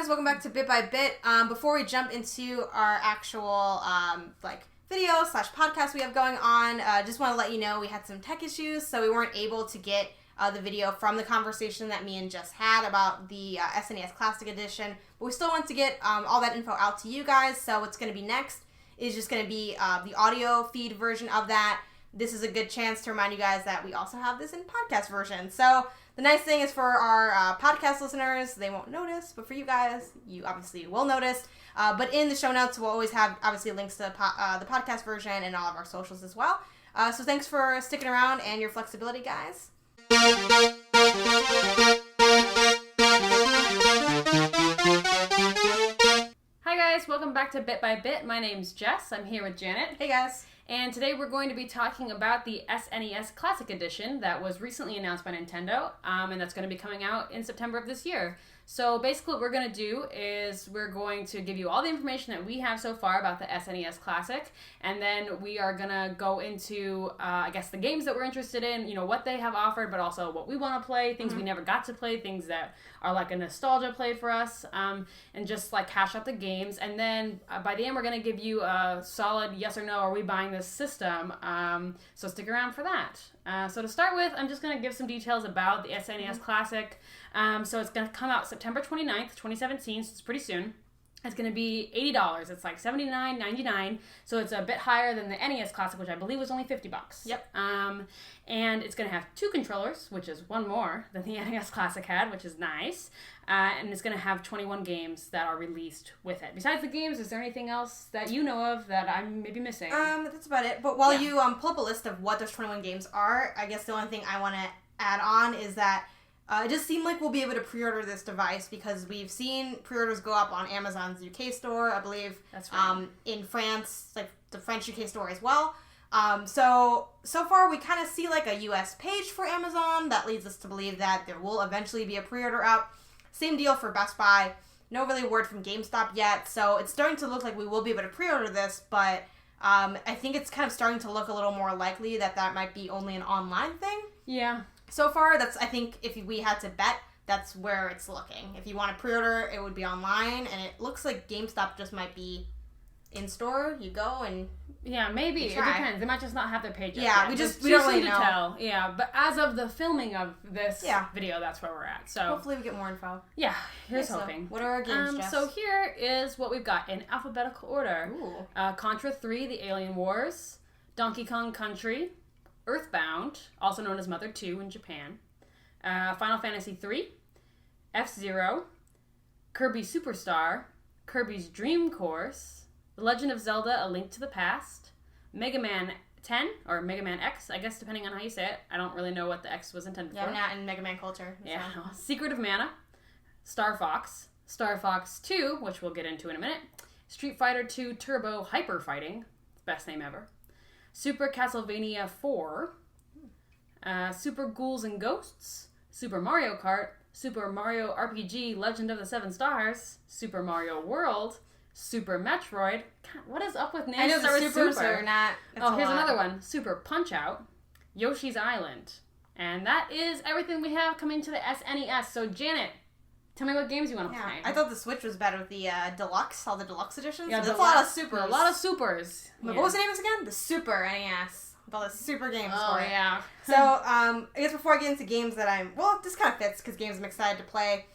guys, welcome back to Bit by Bit. Before we jump into our actual video / podcast we have going on, just want to let you know we had some tech issues, so we weren't able to get the video from the conversation that me and Jess had about the SNES Classic Edition, but we still want to get all that info out to you guys. So what's going to be next is just going to be the audio feed version of that. This is a good chance to remind you guys that we also have this in podcast version. So the nice thing is for our podcast listeners, they won't notice, but for you guys, you obviously will notice. But in the show notes, we'll always have, obviously, links to the podcast version and all of our socials as well. So thanks for sticking around and your flexibility, guys. Hi guys, welcome back to Bit by Bit. My name's Jess. I'm here with Janet. Hey guys. And today we're going to be talking about the SNES Classic Edition that was recently announced by Nintendo, and that's going to be coming out in September of this year. So basically what we're going to do is we're going to give you all the information that we have so far about the SNES Classic, and then we are going to go into, I guess, the games that we're interested in, you know, what they have offered, but also what we want to play, things we never got to play, things that are like a nostalgia play for us, and just like hash out the games. And then by the end, we're going to give you a solid yes or no, are we buying this system? So stick around for that. So to start with, I'm just going to give some details about the SNES Classic. So it's going to come out September 29th, 2017, so it's pretty soon. It's going to be $80. It's like $79.99, so it's a bit higher than the NES Classic, which I believe was only $50. Yep. And it's going to have 2 controllers, which is one more than the NES Classic had, which is nice. And it's going to have 21 games that are released with it. Besides the games, is there anything else that you know of that I'm maybe missing? That's about it. But while you pull up a list of what those 21 games are, I guess the only thing I want to add on is that it just seemed like we'll be able to pre-order this device because we've seen pre-orders go up on Amazon's UK store, I believe. That's right. In France, like the French UK store as well. So far we kind of see like a US page for Amazon that leads us to believe that there will eventually be a pre-order up. Same deal for Best Buy. No really word from GameStop yet, so it's starting to look like we will be able to pre-order this, but I think it's kind of starting to look a little more likely that might be only an online thing. Yeah. So far, I think if we had to bet, that's where it's looking. If you want to pre-order, it would be online, and it looks like GameStop just might be in-store. You go and yeah, maybe. It depends. They might just not have their page up yeah, yet. we don't really know. Tell. Yeah, but as of the filming of this video, that's where we're at. So hopefully we get more info. Yeah, here's hoping. What are our games, Jess? So here is what we've got in alphabetical order. Ooh. Contra III, The Alien Wars, Donkey Kong Country, Earthbound, also known as Mother 2 in Japan, Final Fantasy III, F-Zero, Kirby Superstar, Kirby's Dream Course, The Legend of Zelda: A Link to the Past, Mega Man 10, or Mega Man X, I guess, depending on how you say it. I don't really know what the X was intended for. Yeah, I'm not in Mega Man culture. So. Yeah. Secret of Mana, StarFox, StarFox 2, which we'll get into in a minute, Street Fighter 2 Turbo Hyper Fighting, best name ever, Super Castlevania IV, Super Ghouls and Ghosts, Super Mario Kart, Super Mario RPG Legend of the Seven Stars, Super Mario World, Super Metroid. God, what is up with names? I know the supers are not. Here's another one. Super Punch-Out, Yoshi's Island. And that is everything we have coming to the SNES. So Janet, tell me what games you want to play. I thought the Switch was better with the deluxe, all the deluxe editions. Yeah, there's a lot of supers. A lot of supers. But what was the name of this again? The Super NES. With all the super games for it. Yeah. So, I guess before I get into games that this kind of fits because games I'm excited to play.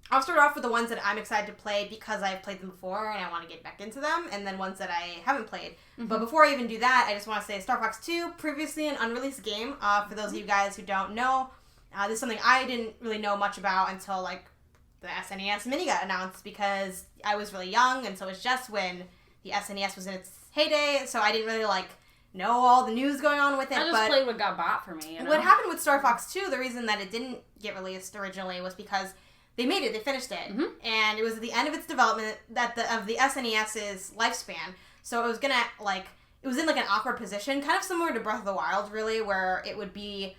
I'll start off with the ones that I'm excited to play because I've played them before and I want to get back into them, and then ones that I haven't played. Mm-hmm. But before I even do that, I just want to say StarFox 2, previously an unreleased game. For those of you guys who don't know, this is something I didn't really know much about until like the SNES Mini got announced because I was really young, and so it was just when the SNES was in its heyday, so I didn't really know all the news going on with it. I just played what got bought for me. You know? What happened with StarFox 2, the reason that it didn't get released originally was because they made it, they finished it, and it was at the end of its development of the SNES's lifespan, so it was gonna, it was in, an awkward position, kind of similar to Breath of the Wild, really, where it would be,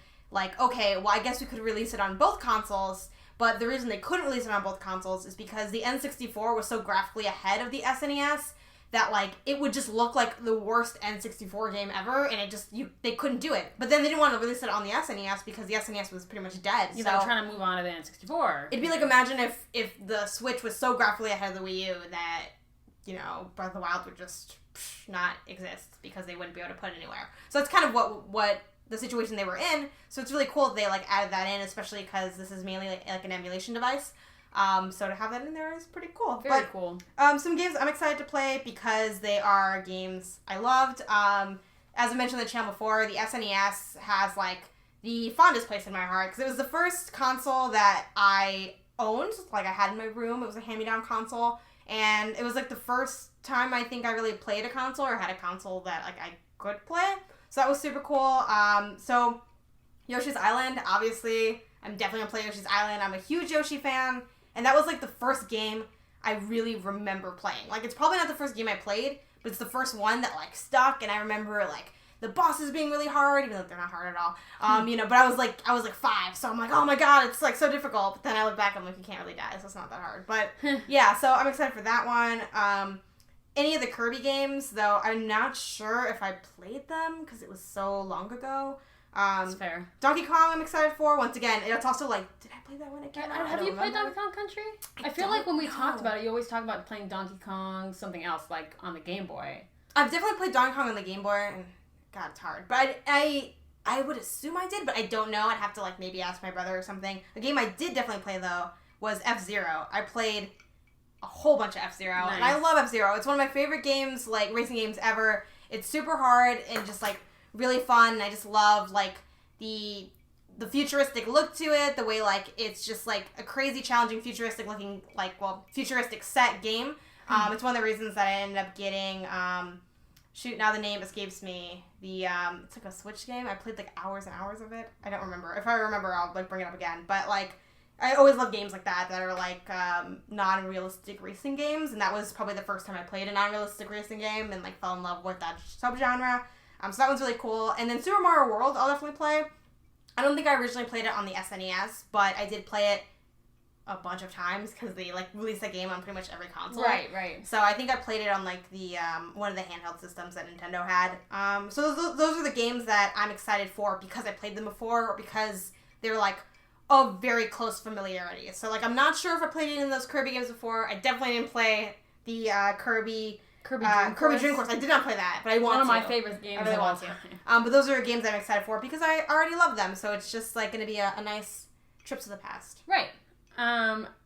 okay, well, I guess we could release it on both consoles, but the reason they couldn't release it on both consoles is because the N64 was so graphically ahead of the SNES that like it would just look like the worst N64 game ever, and it just they couldn't do it. But then they didn't want to release it on the SNES because the SNES was pretty much dead. You know, trying to move on to the N64. It'd be like, imagine if the Switch was so graphically ahead of the Wii U that, you know, Breath of the Wild would just not exist because they wouldn't be able to put it anywhere. So that's kind of what the situation they were in. So it's really cool that they like added that in, especially because this is mainly like an emulation device. So to have that in there is pretty cool. Very cool. Some games I'm excited to play because they are games I loved. As I mentioned on the channel before, the SNES has like the fondest place in my heart because it was the first console that I owned. Like I had in my room. It was a hand-me-down console, and it was like the first time I think I really played a console or had a console that like I could play. So that was super cool. So Yoshi's Island, obviously, I'm definitely gonna play Yoshi's Island. I'm a huge Yoshi fan. And that was, like, the first game I really remember playing. Like, it's probably not the first game I played, but it's the first one that, like, stuck. And I remember, like, the bosses being really hard, even though they're not hard at all. You know, but I was, like, 5. So I'm like, oh, my God, it's, like, so difficult. But then I look back, I'm like, you can't really die, so it's not that hard. But, yeah, so I'm excited for that one. Any of the Kirby games, though, I'm not sure if I played them because it was so long ago. That's fair. Donkey Kong I'm excited for. Once again, it's also like, did I play that when it came out? Have you played Donkey Kong Country? I feel like when we talked about it, you always talk about playing Donkey Kong, something else, like on the Game Boy. I've definitely played Donkey Kong on the Game Boy, and God, it's hard. But I would assume I did, but I don't know. I'd have to like maybe ask my brother or something. A game I did definitely play, though, was F-Zero. I played a whole bunch of F-Zero, nice. And I love F-Zero. It's one of my favorite games, like racing games ever. It's super hard and just like really fun, and I just love like the futuristic look to it, the way like it's just like a crazy challenging futuristic looking futuristic set game. It's one of the reasons that I ended up getting now the name escapes me. It's like a Switch game. I played like hours and hours of it. I don't remember. If I remember, I'll like bring it up again. But like I always love games like that are like non-realistic racing games, and that was probably the first time I played a non-realistic racing game and like fell in love with that subgenre. So that one's really cool. And then Super Mario World, I'll definitely play. I don't think I originally played it on the SNES, but I did play it a bunch of times because they like released that game on pretty much every console. Right. So I think I played it on like the one of the handheld systems that Nintendo had. So those are the games that I'm excited for because I played them before or because they're like of very close familiarity. So like I'm not sure if I played any of those Kirby games before. I definitely didn't play the Kirby Dream Course. I did not play that, but I want to. One of my favorite games. I really want to. But those are games I'm excited for because I already love them. So it's just like going to be a nice trip to the past. Right.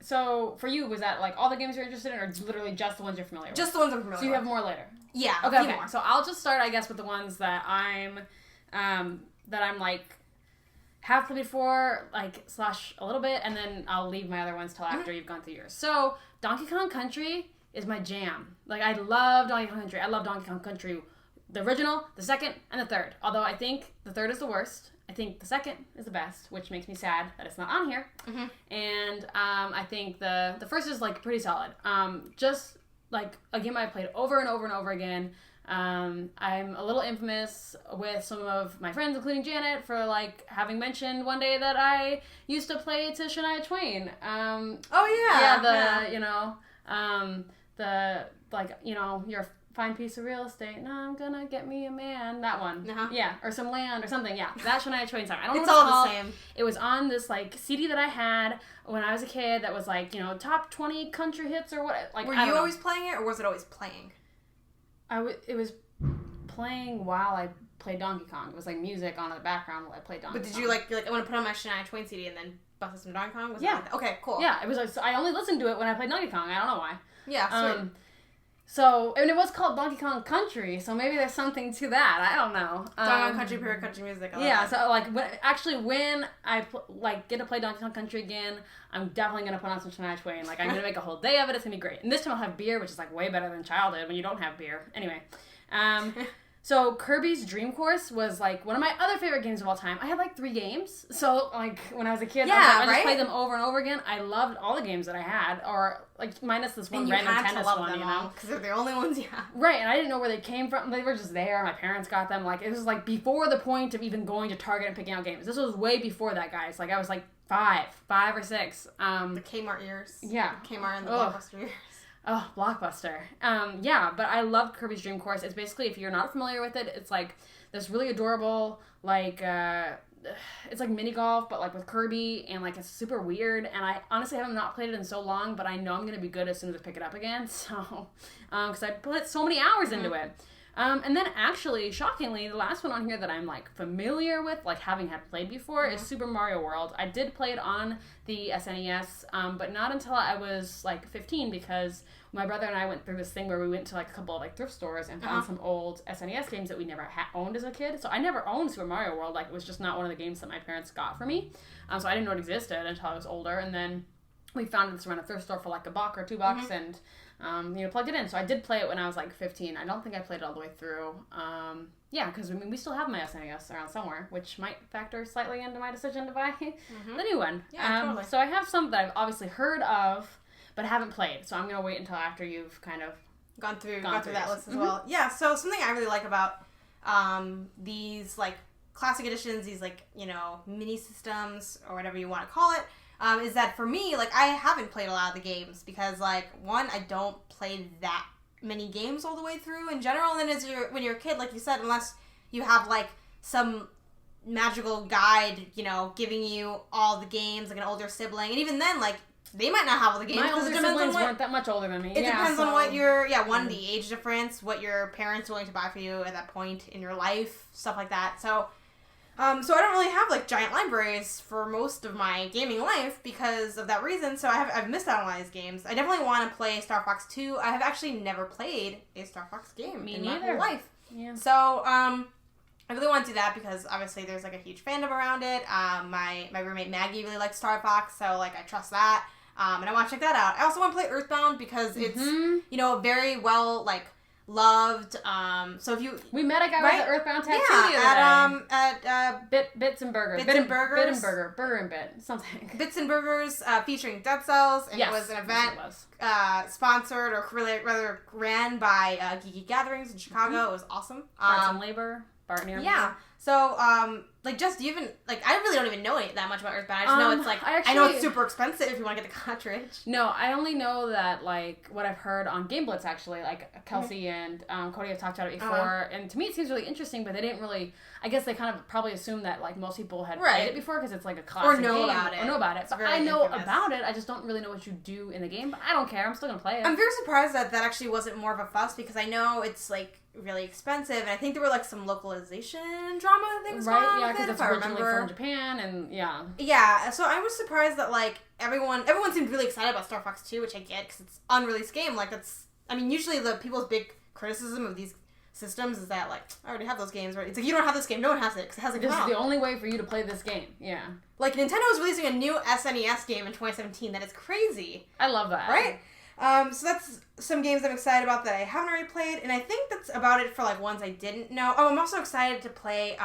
So for you, was that like all the games you're interested in, or literally just the ones you're familiar with? Just the ones I'm familiar with. So you have more later. Yeah. Okay. More. So I'll just start, I guess, with the ones that I'm like have played before, like / a little bit, and then I'll leave my other ones till after you've gone through yours. So Donkey Kong Country is my jam. Like, I love Donkey Kong Country. I love Donkey Kong Country, the original, the second, and the third. Although I think the third is the worst. I think the second is the best, which makes me sad that it's not on here. Mm-hmm. And I think the first is, like, pretty solid. Just, like, a game I played over and over and over again. I'm a little infamous with some of my friends, including Janet, for, like, having mentioned one day that I used to play to Shania Twain. Your fine piece of real estate. No, I'm gonna get me a man. That one. Uh-huh. Yeah, or some land or something. Yeah, that Shania Twain song. I don't know what it's called. The same. It was on this like CD that I had when I was a kid. That was like top 20 country hits or what. Like, were you always playing it, or was it always playing? It was playing while I played Donkey Kong. It was like music on in the background while I played Donkey Kong. But did you like I want to put on my Shania Twain CD and then busted some Donkey Kong? Was yeah. It like okay, cool. Yeah, it was. I only listened to it when I played Donkey Kong. I don't know why. Yeah, sweet. And it was called Donkey Kong Country, so maybe there's something to that. I don't know. Donkey Kong Country, pure country music. Yeah, so like when I get to play Donkey Kong Country again, I'm definitely gonna put on some Shania Twain. Like I'm gonna make a whole day of it. It's gonna be great. And this time I'll have beer, which is like way better than childhood when you don't have beer. Anyway, so Kirby's Dream Course was like one of my other favorite games of all time. I had like 3 games. So like when I was a kid, I just played them over and over again. I loved all the games that I had, or like minus this one random tennis one, because they're the only ones you have. Right, and I didn't know where they came from. They were just there. My parents got them. Like it was like before the point of even going to Target and picking out games. This was way before that, guys. Like I was like 5 or 6. The Kmart years. Yeah, Kmart and the Blockbuster years. Oh, Blockbuster. Yeah, but I love Kirby's Dream Course. It's basically, if you're not familiar with it, it's like this really adorable, like, it's like mini golf, but like with Kirby, and like it's super weird, and I honestly haven't not played it in so long, but I know I'm going to be good as soon as I pick it up again, so, because I put so many hours into it. And then actually, shockingly, the last one on here that I'm like familiar with, like having had played before, is Super Mario World. I did play it on the SNES, but not until I was like 15, because my brother and I went through this thing where we went to like a couple of like thrift stores and found some old SNES games that we never owned as a kid. So I never owned Super Mario World. Like, it was just not one of the games that my parents got for me. So I didn't know it existed until I was older, and then we found this around a thrift store for like $1 or $2, and plugged it in. So I did play it when I was like 15. I don't think I played it all the way through. Yeah, because I mean, we still have my SNES around somewhere, which might factor slightly into my decision to buy the new one. Yeah, totally. So I have some that I've obviously heard of, but haven't played. So I'm going to wait until after you've kind of gone through that list as well. Yeah, so something I really like about these like classic editions, these like, mini systems or whatever you want to call it, is that for me, like, I haven't played a lot of the games because, like, one, I don't play that many games all the way through in general, and then when you're a kid, like you said, unless you have, like, some magical guide, giving you all the games, like an older sibling, and even then, like, they might not have all the games. My older siblings weren't that much older than me. It depends on what the age difference, what your parents are willing to buy for you at that point in your life, stuff like that. So I don't really have, like, giant libraries for most of my gaming life because of that reason, so I've missed out on a lot of these games. I definitely want to play StarFox 2. I have actually never played a StarFox game in my whole life. Yeah. So, I really want to do that because, obviously, there's, like, a huge fandom around it. My roommate Maggie really likes StarFox, so, like, I trust that. And I want to check that out. I also want to play Earthbound because it's, very well, like, loved. So if you... We met a guy with an Earthbound tattoo the other day. At Bits and Burgers. Bit and Burgers. Bit and Burger. Burger and Bit. Something. Bits and Burgers featuring Dead Cells. And it was an event sponsored, or rather ran by Geeky Gatherings in Chicago. It was awesome. Parts and Labor. Bart near Yeah. So, like, just even, like, I really don't even know that much about Earthbound. I just know it's, like, I know it's super expensive if you want to get the cartridge. No, I only know that, like, what I've heard on Game Blitz, actually, like, Kelsey and Cody have talked about it before, and to me it seems really interesting, but they didn't really, I guess they kind of probably assumed that, like, most people had played it before, because it's, like, a classic game. Or know about it. But I know about it, I just don't really know what you do in the game, but I don't care, I'm still gonna play it. I'm very surprised that actually wasn't more of a fuss, because I know it's, like, really expensive, and I think there were, like, some localization drama things going on because it's originally from Japan, and yeah, so I was surprised that, like, everyone seemed really excited about Star Fox 2, which I get, because it's an unreleased game. Like, usually the people's big criticism of these systems is that, like, I already have those games, right? It's like, you don't have this game, no one has it, because it hasn't come out. This is the only way for you to play this game, Like, Nintendo is releasing a new SNES game in 2017, that is crazy. I love that. Right? So that's some games I'm excited about that I haven't already played, and I think that's about it for, like, ones I didn't know. Oh, I'm also excited to play,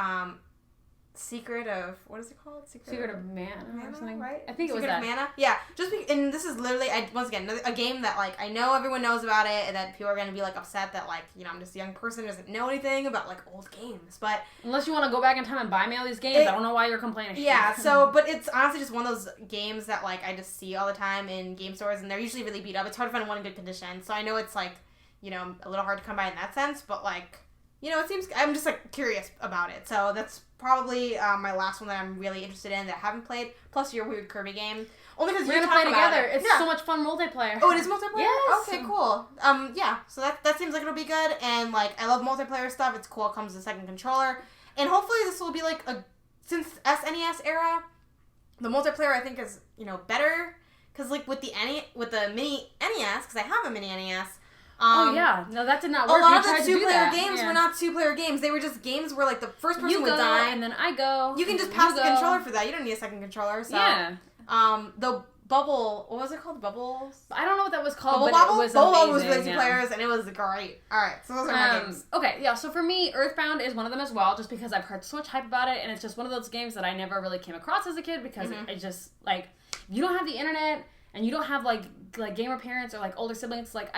Secret of, what is it called? Secret of Mana or something? Right? I think Secret it was that. Of Mana? Yeah. And this is literally, once again, a game that, like, I know everyone knows about it, and that people are going to be, like, upset that, like, I'm just a young person who doesn't know anything about, like, old games, but... Unless you want to go back in time and buy me all these games, I don't know why you're complaining. Yeah, so, but it's honestly just one of those games that, like, I just see all the time in game stores, and they're usually really beat up. It's hard to find one in good condition, so I know it's, like, a little hard to come by in that sense, but, like, it seems, I'm just, like, curious about it, so that's probably my last one that I'm really interested in that I haven't played, plus your weird Kirby game. Only because we're going to play together. It's so much fun multiplayer. Oh, it is multiplayer? Yes. Okay, cool. Yeah, so that seems like it'll be good, and, like, I love multiplayer stuff. It's cool. It comes with a second controller, and hopefully this will be, like, since SNES era, the multiplayer, I think, is, better, because, like, with the mini NES, because I have a mini NES, no, that did not work. A lot of the two-player games were not two-player games. They were just games where, like, the first person would die. And then I go. You can just pass the controller for that. You don't need a second controller. So, the Bubble, what was it called? Bubbles? I don't know what that was called, Bubble but Bobble? it was Bubble amazing. Bobble was with two players, and it was great. Alright, so those are my games. Okay, yeah, so for me, Earthbound is one of them as well, just because I've heard so much hype about it, and it's just one of those games that I never really came across as a kid, because it just, like, if you don't have the internet, and you don't have, like gamer parents or, like, older siblings, like,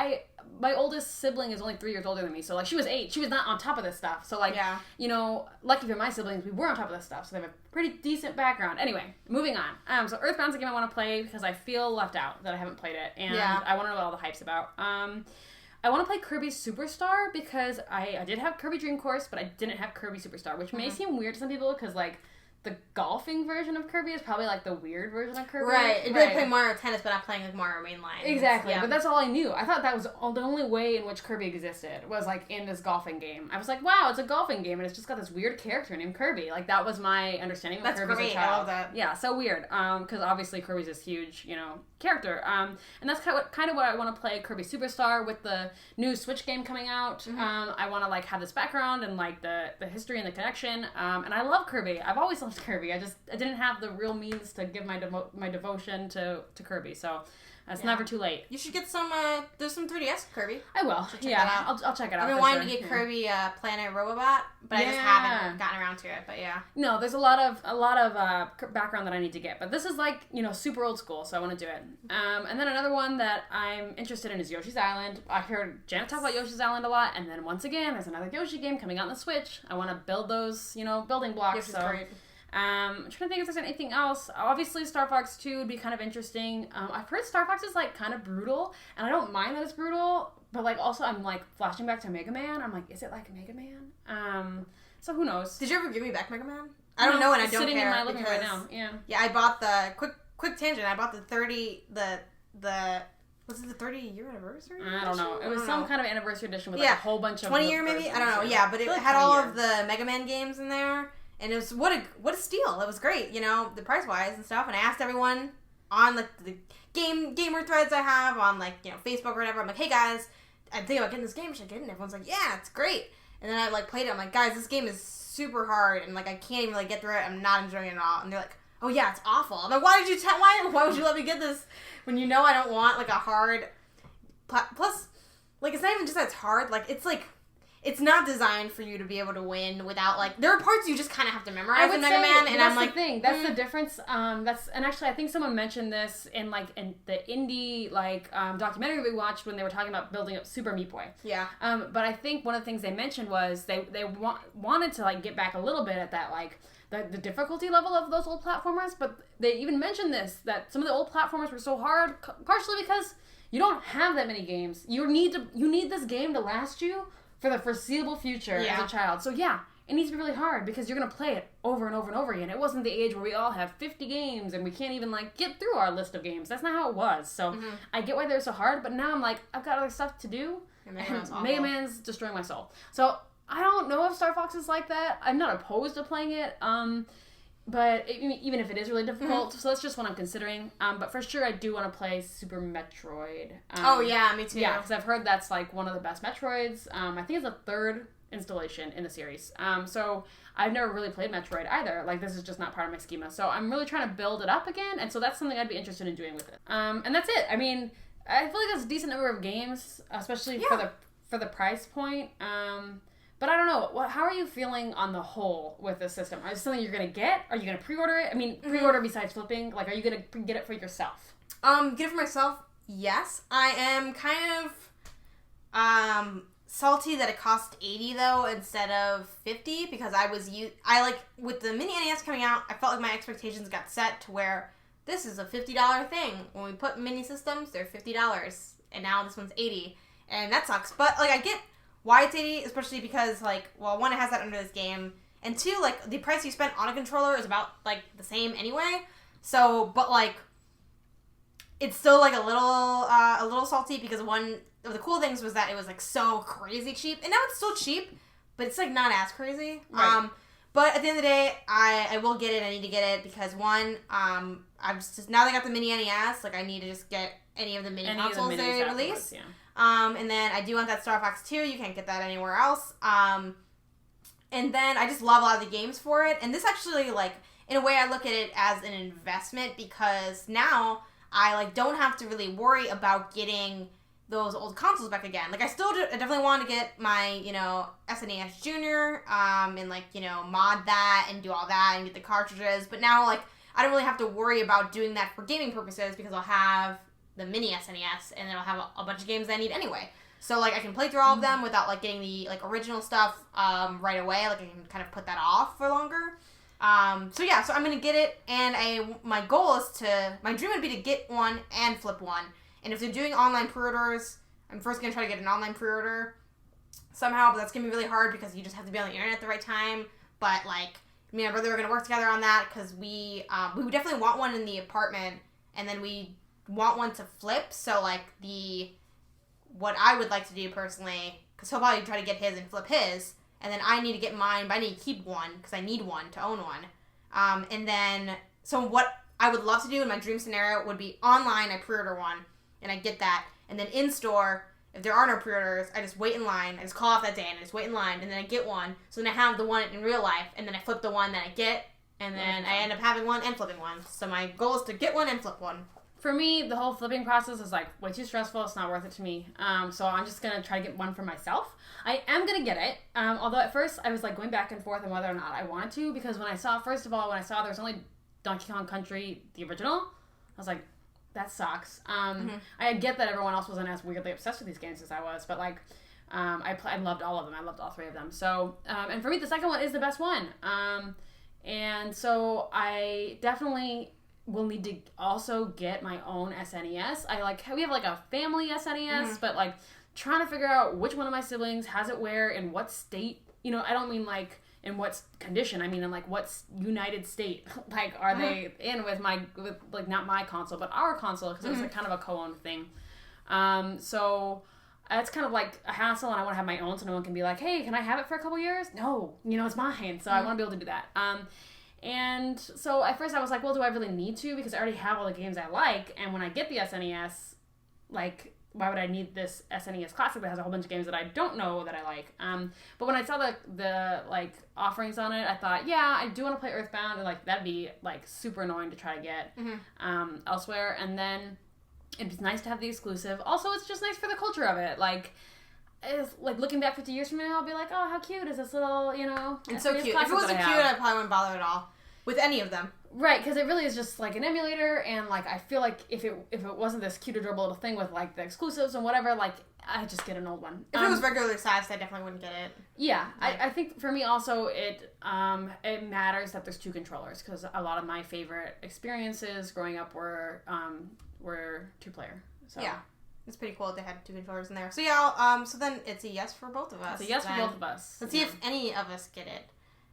my oldest sibling is only 3 years older than me, so like she was 8. She was not on top of this stuff. So like, you know, lucky for my siblings, we were on top of this stuff, so they have a pretty decent background. Anyway, moving on. So Earthbound's a game I want to play because I feel left out that I haven't played it, and I want to know what all the hype's about. I want to play Kirby Superstar because I did have Kirby Dream Course, but I didn't have Kirby Superstar, which may seem weird to some people because like the golfing version of Kirby is probably like the weird version of Kirby. Right. It'd be like playing Mario Tennis, but not playing like Mario Mainline. Exactly. But that's all I knew. I thought that was the only way in which Kirby existed was like in this golfing game. I was like, wow, it's a golfing game and it's just got this weird character named Kirby. Like that was my understanding of Kirby as a child. I love that. Yeah, so weird. Because obviously Kirby's this huge, you know, character. And that's kind of what I want to play Kirby Superstar with the new Switch game coming out. I want to like have this background and like the history and the connection. And I love Kirby. I've always loved Kirby. I didn't have the real means to give my devotion to Kirby, so it's never too late. You should get some, there's some 3DS Kirby. I will. I'll check it out. I've been wanting to get Kirby Planet Robobot, but I just haven't gotten around to it, but No, there's a lot of background that I need to get, but this is like, you know, super old school, so I want to do it. And then another one that I'm interested in is Yoshi's Island. I heard Janet talk about Yoshi's Island a lot, and then once again, there's another Yoshi game coming out on the Switch. I want to build those, you know, building blocks. Yoshi's great. I'm trying to think if there's anything else. Obviously, StarFox 2 would be kind of interesting. I've heard StarFox is, like, kind of brutal, and I don't mind that it's brutal, but, like, also I'm, like, flashing back to Mega Man. I'm like, is it like Mega Man? So who knows? Did you ever give me back Mega Man? I don't know, and I don't care. It's sitting in my living room right now, Yeah, I bought the, quick tangent, I bought the 30, was it the 30-year anniversary? I don't know. It was some kind of anniversary edition with, like, a whole bunch of 20-year maybe? I don't know, but it had all of the Mega Man games in there. And it was, what a steal. It was great, you know, the price-wise and stuff. And I asked everyone on, like, the gamer threads I have on, like, you know, Facebook or whatever. I'm like, hey, guys, I think about getting this game. Should I get it? And everyone's like, yeah, it's great. And then I, like, played it. I'm like, guys, this game is super hard. And, like, I can't even, like, get through it. I'm not enjoying it at all. And they're like, oh, yeah, it's awful. I'm like, why would you let me get this when you know I don't want, like, a hard... Plus, like, it's not even just that it's hard. Like, it's not designed for you to be able to win without, like, there are parts you just kind of have to memorize in Mega Man, and I'm like... That's the thing. That's the difference. And actually, I think someone mentioned this in the indie, documentary we watched when they were talking about building up Super Meat Boy. Yeah. But I think one of the things they mentioned was they wanted to, like, get back a little bit at that, like, the difficulty level of those old platformers, but they even mentioned this, that some of the old platformers were so hard, partially because you don't have that many games. You need this game to last you for the foreseeable future as a child. So it needs to be really hard because you're going to play it over and over and over again. It wasn't the age where we all have 50 games and we can't even, like, get through our list of games. That's not how it was. So I get why they're so hard, but now I'm like, I've got other stuff to do. And Mega Man's destroying my soul. So I don't know if StarFox is like that. I'm not opposed to playing it. But even if it is really difficult, so that's just what I'm considering. But for sure, I do want to play Super Metroid. Me too. Yeah, because I've heard that's like one of the best Metroids. I think it's the third installation in the series. So I've never really played Metroid either. Like, this is just not part of my schema. So I'm really trying to build it up again, and so that's something I'd be interested in doing with it. And that's it. I mean, I feel like that's a decent number of games, especially for the price point. But I don't know. How are you feeling on the whole with this system? Is it something you're going to get? Are you going to pre-order it? I mean, pre-order besides flipping. Like, are you going to get it for yourself? Get it for myself? Yes. I am kind of salty that it cost $80, though, instead of $50, because with the mini NES coming out, I felt like my expectations got set to where this is a $50 thing. When we put mini systems, they're $50, and now this one's $80, and that sucks. But, like, I get why it's $80, especially because, like, well, one, it has that under this game, and two, like, the price you spent on a controller is about, like, the same anyway. So, but, like, it's still, like, a little salty, because one of the cool things was that it was, like, so crazy cheap, and now it's still cheap, but it's, like, not as crazy. Right. But at the end of the day, I will get it. I need to get it because, one, I'm just now they got the mini NES, like, I need to just get any of the mini consoles they release. Yeah. And then I do want that StarFox 2. You can't get that anywhere else. And then I just love a lot of the games for it. And this actually, like, in a way, I look at it as an investment because now I, like, don't have to really worry about getting those old consoles back again. Like, I definitely want to get my, you know, SNES Junior, and, like, you know, mod that and do all that and get the cartridges. But now, like, I don't really have to worry about doing that for gaming purposes because I'll have the mini SNES, and then I'll have a bunch of games I need anyway. So, like, I can play through all of them without, like, getting the, like, original stuff right away. Like, I can kind of put that off for longer. So I'm going to get it, and my goal is my dream would be to get one and flip one. And if they're doing online pre-orders, I'm first going to try to get an online pre-order somehow, but that's going to be really hard because you just have to be on the internet at the right time. But, like, me and my brother are going to work together on that because we would definitely want one in the apartment, and then we want one to flip. So, like, what I would like to do personally, because he'll probably try to get his and flip his, and then I need to get mine, but I need to keep one because I need one to own one. And then, so what I would love to do in my dream scenario would be online, I pre-order one, and I get that. And then in-store, if there are no pre-orders, I just wait in line. I just call off that day and I just wait in line, and then I get one. So then I have the one in real life, and then I flip the one that I get, and then I end up having one and flipping one. So my goal is to get one and flip one. For me, the whole flipping process is, like, way too stressful. It's not worth it to me. So I'm just going to try to get one for myself. I am going to get it. Although at first I was, like, going back and forth on whether or not I wanted to, because first of all, when I saw there was only Donkey Kong Country, the original, I was like, that sucks. I get that everyone else wasn't as weirdly obsessed with these games as I was, but, like, I loved all of them. I loved all three of them. So, and for me, the second one is the best one. And so I definitely will need to also get my own SNES. We have, like, a family SNES, but, like, trying to figure out which one of my siblings has it where, in what state. You know, I don't mean, like, in what condition. I mean, in, like, what United State, like, are they in with like, not my console, but our console, because it was, like, kind of a co-owned thing. So it's kind of, like, a hassle, and I want to have my own so no one can be like, hey, can I have it for a couple years? No, you know, it's mine, so I want to be able to do that. And so at first I was like, well, do I really need to? Because I already have all the games I like, and when I get the SNES, like, why would I need this SNES Classic that has a whole bunch of games that I don't know that I like? But when I saw the like, offerings on it, I thought, yeah, I do want to play Earthbound, and, like, that'd be, like, super annoying to try to get elsewhere. And then it's nice to have the exclusive. Also, it's just nice for the culture of it. Like, it's, like, looking back 50 years from now, I'll be like, oh, how cute is this little, you know? It's so cute. If it wasn't cute, I probably wouldn't bother at all with any of them. Right, because it really is just, like, an emulator, and, like, I feel like if it wasn't this cute, adorable little thing with, like, the exclusives and whatever, like, I just get an old one. If it was regularly sized, I definitely wouldn't get it. Yeah, I think for me also it matters that there's two controllers, because a lot of my favorite experiences growing up were two-player. So. Yeah. It's pretty cool that they had two controllers in there. So yeah, so then it's a yes for both of us. It's a yes for both of us. Let's see if any of us get it,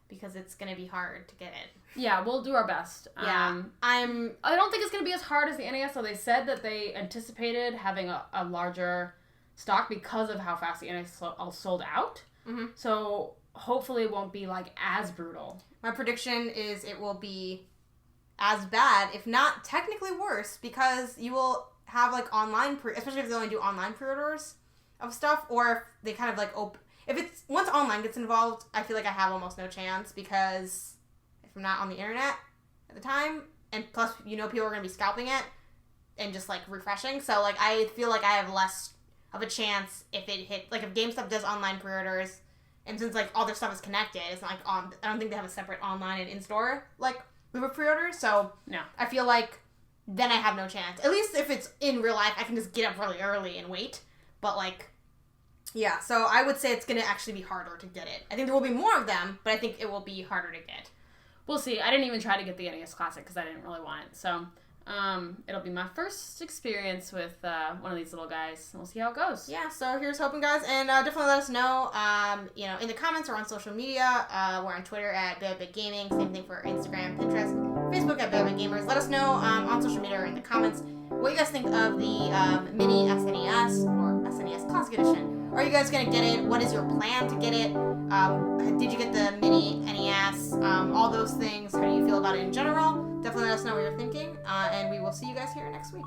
because it's going to be hard to get it. Yeah, we'll do our best. Yeah, I don't think it's going to be as hard as the NES, so they said that they anticipated having a larger stock because of how fast the NES sold out. Mm-hmm. So hopefully it won't be, like, as brutal. My prediction is it will be as bad, if not technically worse, because you will have, like, online especially if they only do online pre-orders of stuff, or if they kind of, like, once online gets involved, I feel like I have almost no chance, because if I'm not on the internet at the time, and plus, you know, people are going to be scalping it and just, like, refreshing, so, like, I feel like I have less of a chance if it hit, like, if GameStop does online pre-orders, and since, like, all their stuff is connected, it's not, like, I don't think they have a separate online and in-store, like, group of pre-orders, so no. I feel like then I have no chance. At least if it's in real life, I can just get up really early and wait. But, like, yeah, so I would say it's going to actually be harder to get it. I think there will be more of them, but I think it will be harder to get. We'll see. I didn't even try to get the NES Classic because I didn't really want it. So, it'll be my first experience with one of these little guys. We'll see how it goes. Yeah, so here's hoping, guys. And definitely let us know, you know, in the comments or on social media. We're on Twitter at Big Gaming. Same thing for Instagram, Pinterest, Facebook at Big Gamers. Let us know on social media or in the comments what you guys think of the mini SNES or SNES Classic Edition. Are you guys going to get it? What is your plan to get it? Did you get the mini NES? All those things. How do you feel about it in general? Definitely let us know what you're thinking. And we will see you guys here next week.